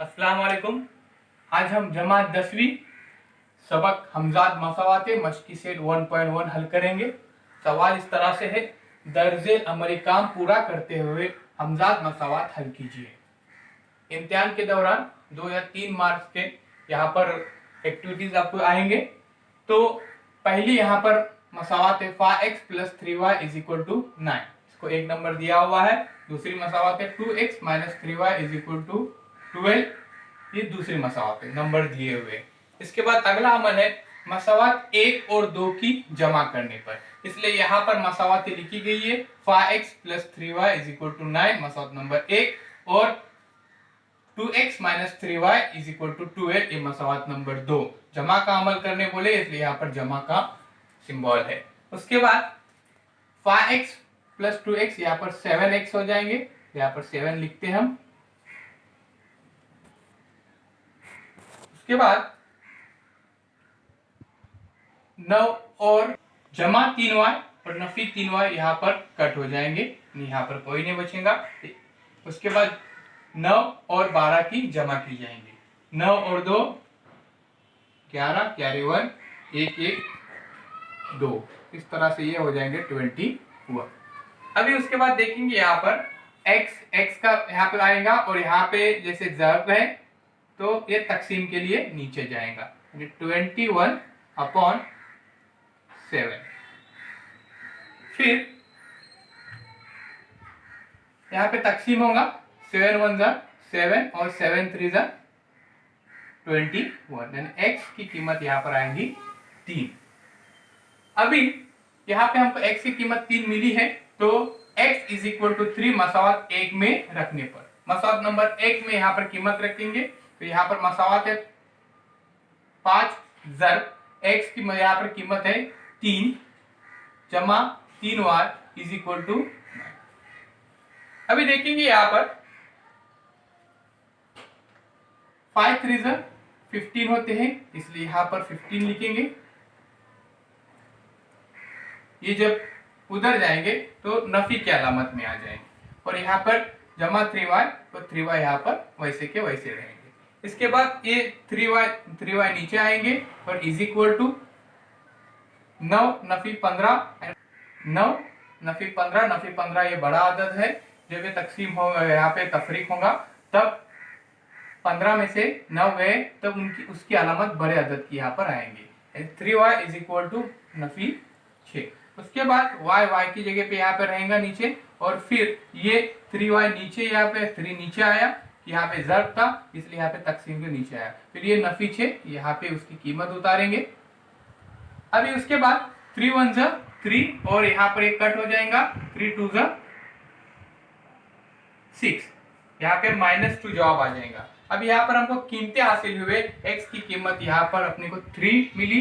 अस्सलाम वालेकुम। आज हम जमात 10वीं सबक हमजाद मसावाते मशकी सेट 1.1 हल करेंगे। सवाल इस तरह से है, दर्जे अमली काम पूरा करते हुए हमजाद मसावात हल कीजिए। इम्तिहान के दौरान 2 या 3 मार्क्स के यहाँ पर एक्टिविटीज आपको आएंगे। तो पहली यहाँ पर मसावात है फा x plus 3y is equal to 9, इसको 1 नंबर दिया हुआ है। दूसरी मसावात है 2x minus 3y is equal to 12, ये दूसरी मसावात है, नंबर दिए हुए। इसके बाद अगला अमल है मसावात 1 और 2 की जमा करने पर, इसलिए यहाँ पर मसावात लिखी गई है फा x plus 3y is equal to 9 मसावात नंबर 1 और 2x minus 3y is equal to 12 ये मसावात नंबर 2। जमा का अमल करने बोले इसलिए यहाँ पर जमा का सिंबल है। उसके बाद फा एक्स प्लस 2x यहाँ पर 7x हो जाएंगे, यहाँ पर 7 लिखते हैं हम। उसके बाद 9 और जमा 3y और नफी 3y यहाँ पर कट हो जाएंगे, यहाँ पर कोई नहीं बचेगा। उसके बाद 9 और 12 की जमा की जाएंगे, 9 और 2 11, कैरी 1 1 1 2, इस तरह से ये हो जाएंगे 21। अभी उसके बाद देखेंगे यहाँ पर x का यहाँ पे आएगा और यहाँ पे जैसे ज़र्ब है तो ये तकसीम के लिए नीचे जाएगा, 21 अपॉन 7। फिर यहाँ पे तकसीम होगा 7 1 जा 7 और 7 3 जा 21, यानी x की कीमत यहाँ पर आएगी 3। अभी यहाँ पे हमको x की कीमत 3 मिली है, तो x इज इक्वल टू 3 मसावात 1 में रखने पर, मसावात नंबर 1 में यहाँ पर कीमत रखेंगे। तो यहाँ पर मसावात है 5 ज़र्ब x की यहाँ पर कीमत है 3 जमा 3y इज इक्वल टू 9। अभी देखेंगे यहाँ पर 5 3 ज़ा 15 होते हैं, इसलिए यहाँ पर 15 लिखेंगे। ये जब उधर जाएंगे तो नफी के अलामत में आ जाएंगे और यहाँ पर जमा 3y तो 3y यहाँ पर वैसे के वैसे रहेंगे। इसके बाद ये 3y नीचे आएंगे और इज इक्वल टू 9 नफी 15, 9 नफी 15 ये बड़ा आदद है। जब ये तकसीम होगा यहाँ पे तफरीक होगा तब 15 में से 9 गए तब उसकी अलामत बड़े अदद की यहाँ पर आएंगे। 3y is equal to Nafi 6। उसके बाद y की जगह पे यहाँ पे रहेगा नीचे और फिर ये 3y नीचे, यहाँ पे 3 नीचे आया, यहाँ पे ज़र्ब था इसलिए यहाँ पे तकसीम के नीचे आया। फिर ये नफी 6 यहाँ पे उसकी कीमत उतारेंगे। अभी उसके बाद 3 1 जा 3 और यहाँ पर एक कट हो जाएगा, 3 2 जा 6, यहाँ पे -2 जवाब आ जाएगा। अब यहाँ पर हमको कीमतें हासिल हुए, x की कीमत यहाँ पर अपने को 3 मिली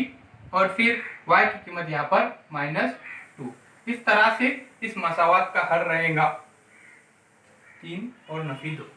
और फिर y की कीमत यहाँ पर -2। इस तरह से इस मसावात का हल रहेगा 3 और नफी 2।